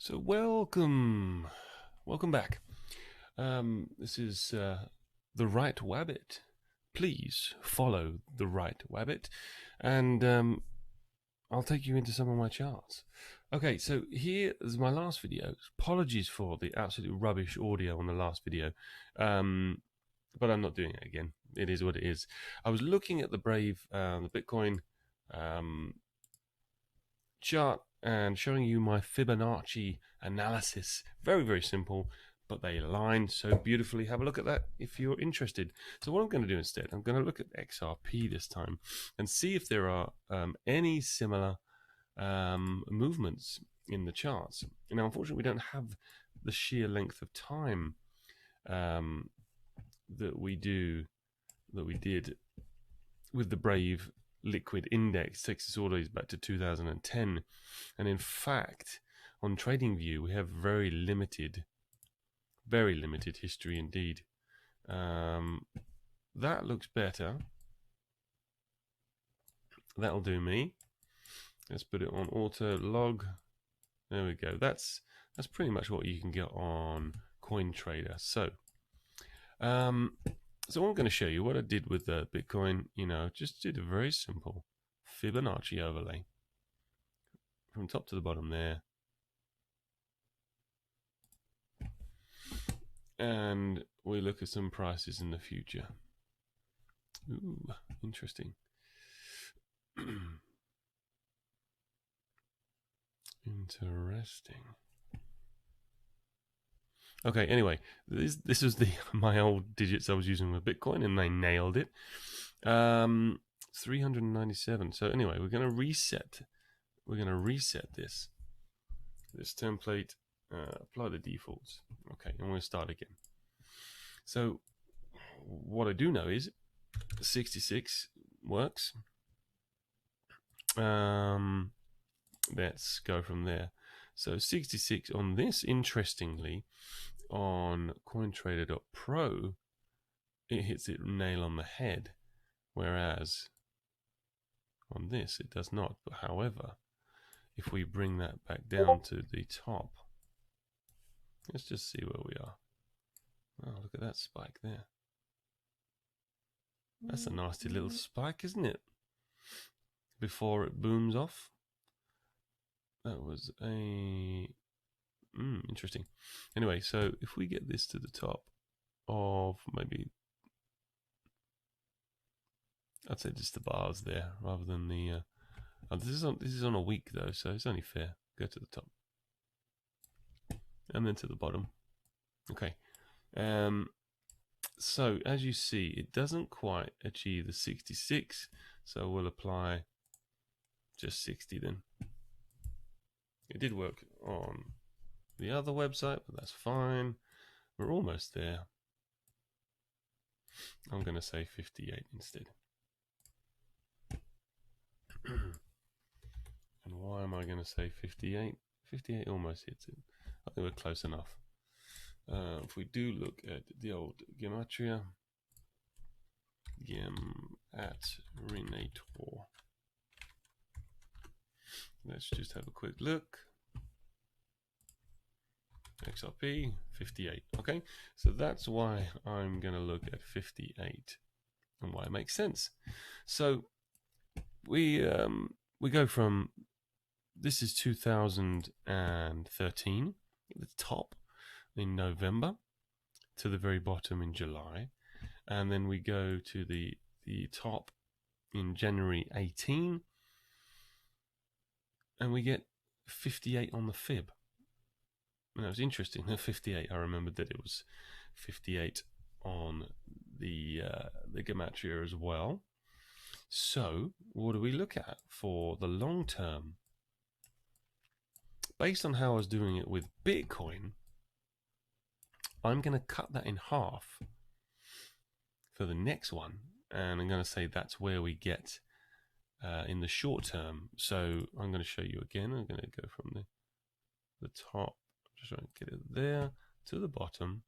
So welcome back. This is the Right Wabbit. Please follow the Right Wabbit, and I'll take you into some of my charts. Okay, so here is my last video. Apologies for the absolute rubbish audio on the last video, but I'm not doing it again. It is what it is. I was looking at the Brave, the Bitcoin chart, and showing you my Fibonacci analysis. Very, very simple, but they align so beautifully. Have a look at that if you're interested. So what I'm going to do instead, I'm going to look at XRP this time and see if there are any similar movements in the charts. Now, unfortunately, we don't have the sheer length of time that we did with the Brave liquid index. Takes us all the way back to 2010, and in fact on TradingView we have very limited history indeed. That looks better. That'll do me. Let's put it on auto log. There we go. That's pretty much what you can get on CoinTrader. So so I'm going to show you what I did with the Bitcoin. Just did a very simple Fibonacci overlay from top to the bottom there. And we look at some prices in the future. Ooh, interesting. Interesting. Okay, anyway, this was my old digits I was using with Bitcoin, and they nailed it. 397. So anyway, we're going to reset. We're going to reset this template. Apply the defaults. Okay, I'm going to start again. So what I do know is 66 works. Let's go from there. So 66 on this, interestingly, on CoinTrader.pro, it hits it nail on the head, whereas on this it does not. But however, if we bring that back down to the top, let's just see where we are. Oh, look at that spike there. That's a nasty little spike, isn't it? Before it booms off. That was a interesting. Anyway, so if we get this to the top of maybe, I'd say just the bars there rather than the this is on a week though, so it's only fair. Go to the top and then to the bottom. Okay. So as you see, it doesn't quite achieve the 66, so we'll apply just 60 then. It did work on the other website, but that's fine. We're almost there. I'm going to say 58 instead. And why am I going to say 58? 58 almost hits it. I think we're close enough. If we do look at the old gematria, Renator. Let's just have a quick look. XRP 58. Okay, so that's why I'm going to look at 58 and why it makes sense. So we go from, this is 2013 at the top in November to the very bottom in July, and then we go to the top in January 18, and we get 58 on the fib. And that was interesting. The 58, I remembered that it was 58 on the gematria as well. So what do we look at for the long term? Based on how I was doing it with Bitcoin, I'm going to cut that in half for the next one, and I'm going to say that's where we get in the short term. So I'm going to show you again. I'm going to go from the top, just trying to get it there, to the bottom.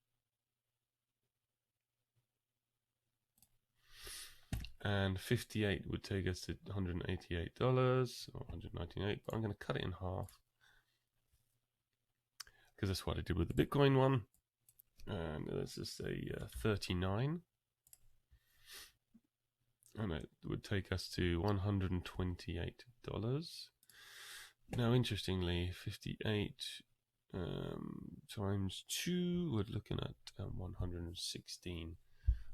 And 58 would take us to $188 or $198, but I'm going to cut it in half. because that's what I did with the Bitcoin one. And let's just say 39. And it would take us to $128. Now, interestingly, 58 times 2, we're looking at 116.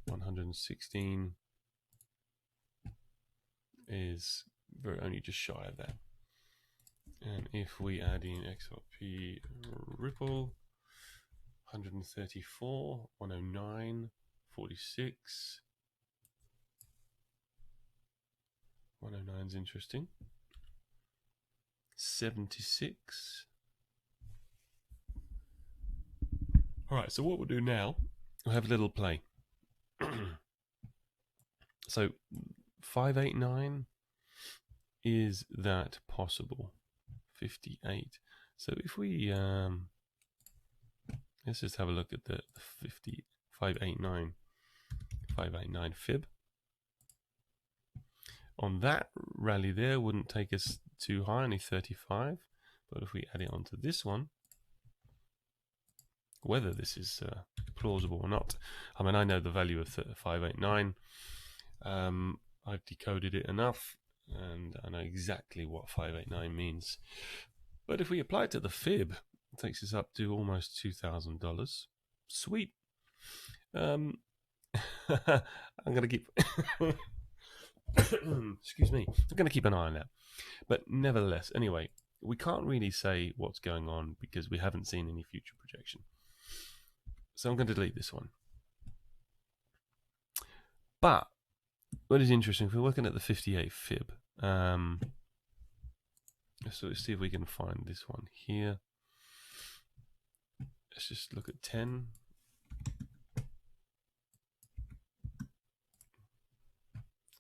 116 is only just shy of that. And if we add in XRP Ripple, 134, 109, 46. 109 is interesting. 76. Alright, so what we'll do now, we'll have a little play. So 589, is that possible? 58. So if we let's just have a look at the 589 fib. On that rally there, wouldn't take us too high, only 35. But if we add it onto this one, whether this is plausible or not, I mean, I know the value of 589. I've decoded it enough, and I know exactly what 589 means. But if we apply it to the fib, it takes us up to almost $2,000. Sweet. I'm going to keep... Excuse me. I'm going to keep an eye on that. But nevertheless, anyway, we can't really say what's going on because we haven't seen any future projection. So I'm going to delete this one. But what is interesting, if we're looking at the 58 fib, so let's see if we can find this one here. Let's just look at 10.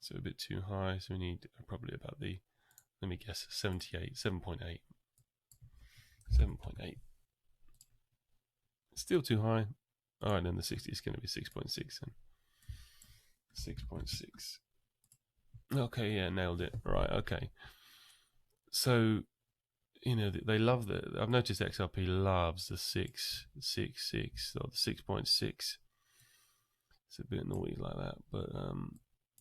So a bit too high, so we need probably about the, let me guess, 78, 7.8. 7.8. Still too high. Alright, then the 60 is going to be 6.6 then. 6.6. Okay, yeah, nailed it. Right, okay. So, you know, they love the, I've noticed XRP loves the 6.6 or the 6.6. It's a bit naughty like that, but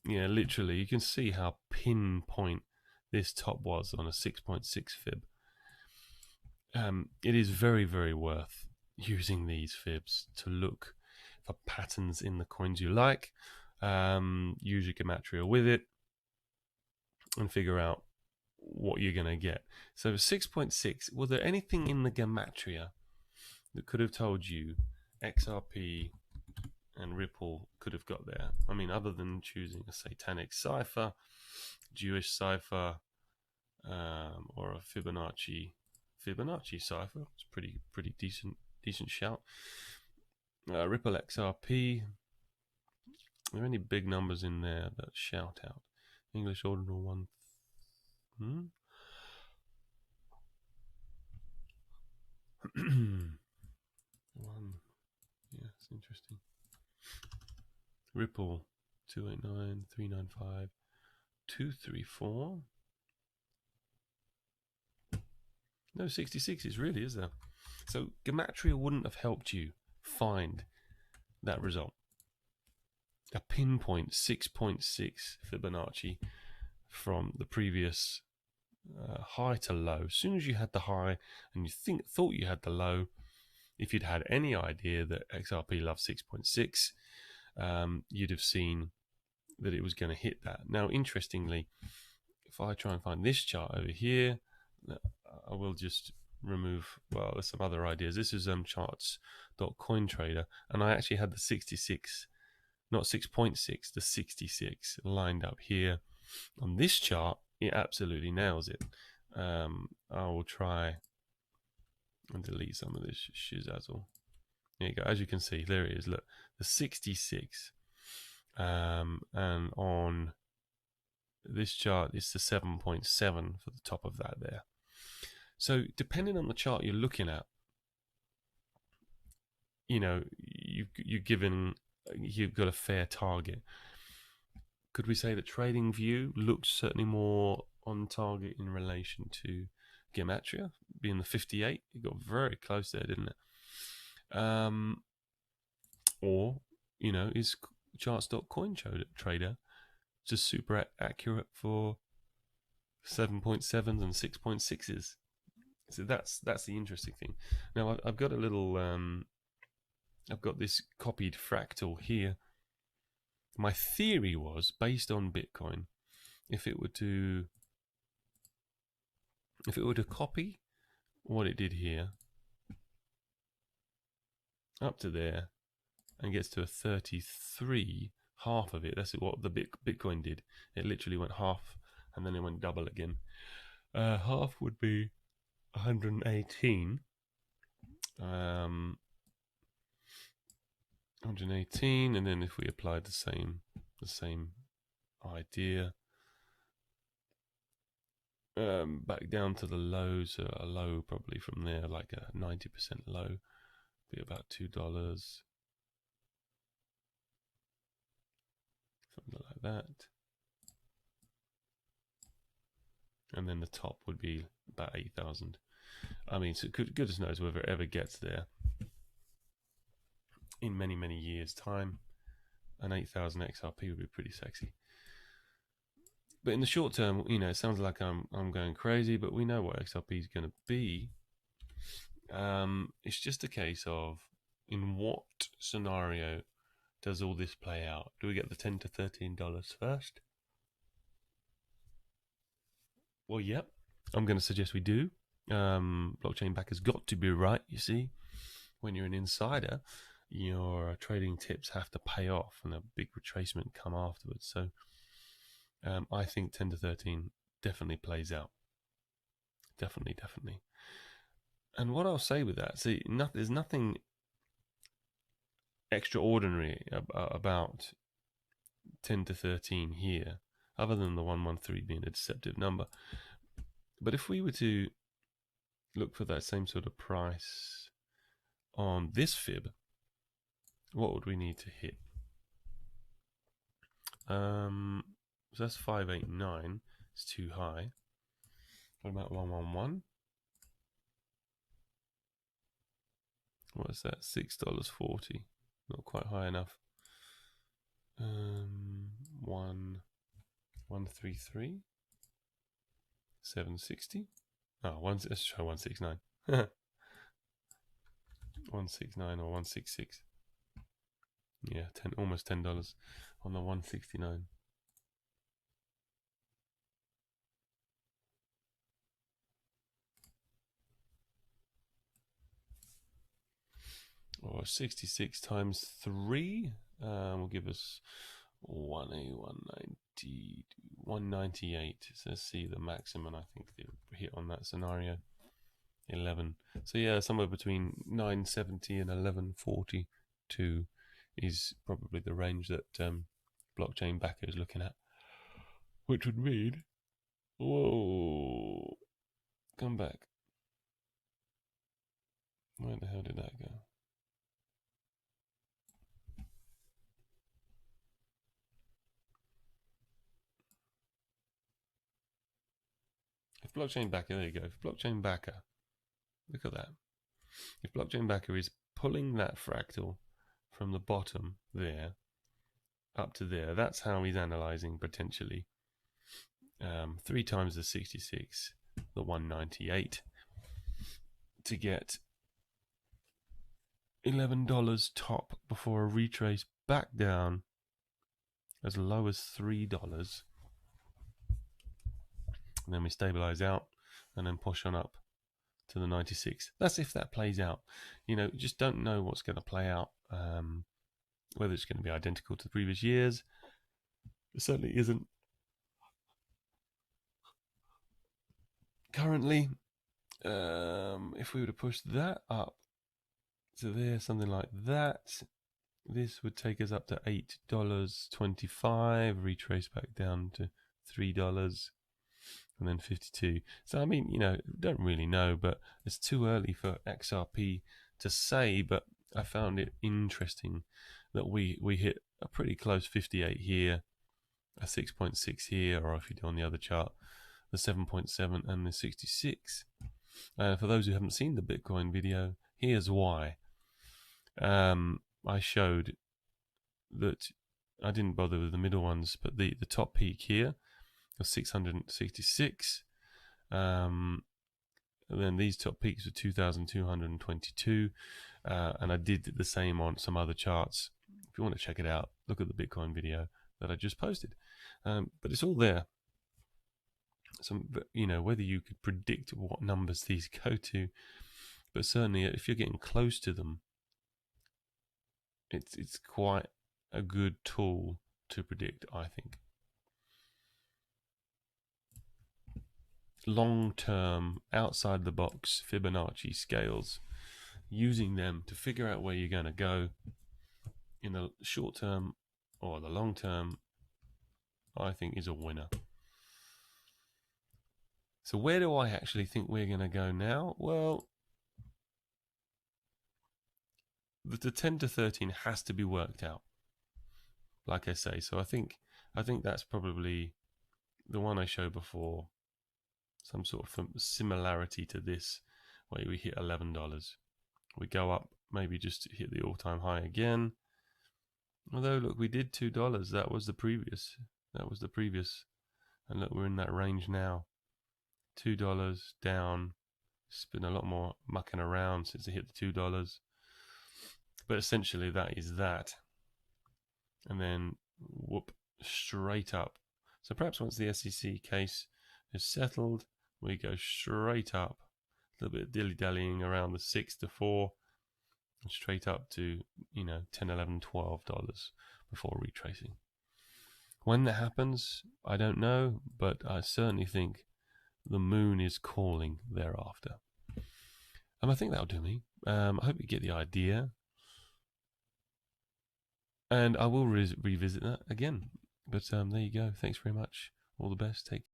yeah, literally, you can see how pinpoint this top was on a 6.6 fib. It is very, very worth using these fibs to look for patterns in the coins you like. Use your gematria with it and figure out what you're going to get. So 6.6, was there anything in the gematria that could have told you XRP and Ripple could have got there? I mean, other than choosing a satanic cipher, Jewish cipher, or a Fibonacci cipher. It's pretty decent shout. Ripple XRP. Are there any big numbers in there that shout out? English ordinal 1. One. Yeah, it's interesting. Ripple 289, 395, 234. No 66s really, is there? So gematria wouldn't have helped you find that result. A pinpoint 6.6 Fibonacci from the previous high to low. As soon as you had the high and you thought you had the low, if you'd had any idea that XRP loves 6.6, you'd have seen that it was going to hit that. Now, interestingly, if I try and find this chart over here, I will just remove, well, there's some other ideas. This is charts.cointrader, and I actually had the 66, not 6.6, the 66 lined up here. On this chart, it absolutely nails it. I will try and delete some of this shizazzle. There you go. As you can see, there it is. Look, the 66. And on this chart, it's the 7.7 for the top of that there. So depending on the chart you're looking at, you know, you've got a fair target. Could we say that Trading View looks certainly more on target in relation to gematria, being the 58? It got very close there, didn't it? Or, you know, is charts.coin trader just super accurate for 7.7s and 6.6s? So that's the interesting thing. Now I've got a little I've got this copied fractal here. My theory was, based on Bitcoin, if it were to copy what it did here up to there and gets to a 33, half of it, that's what the Bitcoin did. It literally went half and then it went double again. Half would be 118. 118, and then if we applied the same idea back down to the lows, a low probably from there, like a 90% low, be about $2, something like that. And then the top would be about 8,000. I mean, so goodness knows whether it ever gets there in many, many years' time. An 8,000 XRP would be pretty sexy. But in the short term, you know, it sounds like I'm going crazy, but we know what XRP is going to be. It's just a case of, in what scenario does all this play out? Do we get the $10 to $13 first? Well, yep. I'm going to suggest we do. Blockchain backers got to be right, you see. When you're an insider, your trading tips have to pay off and a big retracement come afterwards. So I think 10 to 13 definitely plays out. Definitely. And what I'll say with that, see, there's nothing extraordinary about 10 to 13 here, other than the 113 being a deceptive number. But if we were to look for that same sort of price on this fib, what would we need to hit? So that's 589. It's too high. What about 111? What's that? $6.40. Not quite high enough. 133. 760. Oh, let's try 169. 169 or 166. Yeah, almost $10 on the 169. Or 66 times 3 will give us 190, 198. So let's see the maximum I think they hit on that scenario. 11. So yeah, somewhere between 970 and 1142 is probably the range that blockchain backer is looking at, which would mean, whoa, come back. Where the hell did that go? If blockchain backer, there you go. If blockchain backer, look at that. If blockchain backer is pulling that fractal from the bottom there up to there, that's how he's analyzing potentially 3 times the 66, the 198, to get $11 top before a retrace back down as low as $3. And then we stabilize out and then push on up to the 96. That's if that plays out. You know, just don't know what's going to play out, whether it's going to be identical to the previous years. It certainly isn't currently. If we were to push that up to there, something like that, this would take us up to $8.25, retrace back down to $3, and then 52. So I mean, you know, don't really know, but it's too early for XRP to say. But I found it interesting that we hit a pretty close 58 here, a 6.6 here, or if you do on the other chart, the 7.7 and the 66. For those who haven't seen the Bitcoin video, here's why. I showed that I didn't bother with the middle ones, but the top peak here was 666. And then these top peaks were 2,222, and I did the same on some other charts. If you want to check it out, look at the Bitcoin video that I just posted. But it's all there. Some, whether you could predict what numbers these go to, but certainly if you're getting close to them, it's quite a good tool to predict, I think. Long-term, outside-the-box Fibonacci scales, using them to figure out where you're going to go in the short term or the long term, I think is a winner. So where do I actually think we're going to go now? Well, the 10 to 13 has to be worked out, like I say. So I think that's probably the one I showed before, some sort of similarity to this, where we hit $11. We go up, maybe just hit the all-time high again. Although, look, we did $2. That was the previous. And look, we're in that range now. $2 down. It's been a lot more mucking around since it hit the $2. But essentially, that is that. And then, whoop, straight up. So perhaps once the SEC case is settled, we go straight up. A little bit of dilly-dallying around the 6 to 4. And straight up to, $10, $11, $12 before retracing. When that happens, I don't know, but I certainly think the moon is calling thereafter. And I think that'll do me. I hope you get the idea. And I will revisit that again. But there you go. Thanks very much. All the best. Take care.